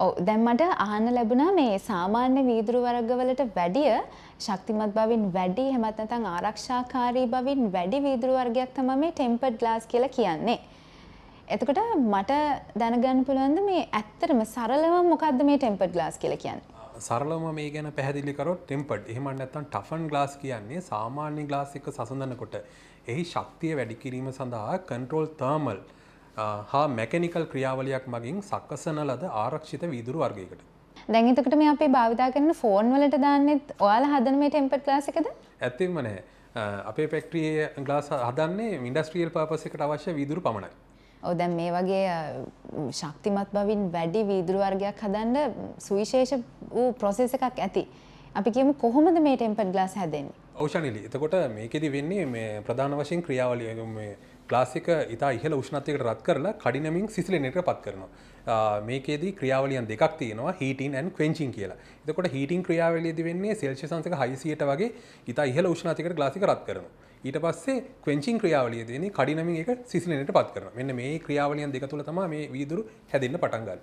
ඔව් දැන් මට අහන්න ලැබුණා මේ සාමාන්‍ය වීදුරු වර්ගවලට වැඩිය ශක්තිමත් බවින් වැඩි එහෙමත් නැත්නම් ආරක්ෂාකාරී බවින් වැඩි වීදුරු වර්ගයක් තමයි මේ ටෙම්පර්ඩ් ග්ලාස් කියලා කියන්නේ. එතකොට මට දැනගන්න පුළුවන්ද මේ ඇත්තටම සරලව මොකද්ද මේ ටෙම්පර්ඩ් ග්ලාස් කියලා කියන්නේ? සරලවම මේ ගැන පැහැදිලි කරොත් ටෙම්පර්ඩ් එහෙම නැත්නම් ටෆන් ග්ලාස් කියන්නේ සාමාන්‍ය ග්ලාස් එක සසඳනකොට එහි ශක්තිය වැඩි කිරීම සඳහා කන්ට්‍රෝල් තර්මල් හා මැකැනිකල් ක්‍රියාවලියක් මගින් සකසන ලද ආරක්ෂිත වීදුරු වර්ගයකට. දැන් එතකොට මේ අපි භාවිතා කරන ෆෝන් වලට දාන්නෙත් ඔයාලා හදන මේ ටෙම්පර්ඩ් ග්ලාස් එකද? ඇත්තෙන්ම නැහැ. අපේ ෆැක්ටරියේ ග්ලාස් හදන්නේ ඉන්ඩස්ට්‍රියල් පර්පස් එකට අවශ්‍ය වීදුරු පමණයි. ඔව් දැන් මේ වගේ ශක්තිමත් බවින් වැඩි වීදුරු වර්ගයක් හදන්න සුවිශේෂ වූ ප්‍රොසෙස් එකක් ඇති. අපි කියමු කොහොමද මේ ටෙම්පර්ඩ් ග්ලාස් හැදෙන්නේ? ඔව් ශනිලි. එතකොට මේකෙදි වෙන්නේ මේ ප්‍රධාන වශයෙන් ක්‍රියාවලිය මේ ග්ලාස් එක ඉතා ඉහළ උෂ්ණත්වයකට රත් කරලා කඩිනමින් සිසිලෙනට පත් කරනවා. මේකෙදි ක්‍රියාවලියන් දෙකක් තියෙනවා heating and quenching කියලා. එතකොට heating ක්‍රියාවලියේදී වෙන්නේ සෙල්සියස් අංශක 600ට වගේ ඉතා ඉහළ උෂ්ණත්වයකට ග්ලාස් එක රත් කරනවා. ඊට පස්සේ quenching ක්‍රියාවලියේදී කඩිනමින් එක සිසිලෙනට පත් කරනවා. මෙන්න මේ ක්‍රියාවලියන් දෙක තුල තමයි මේ වීදුරු හැදෙන්න පටන් ගන්නේ.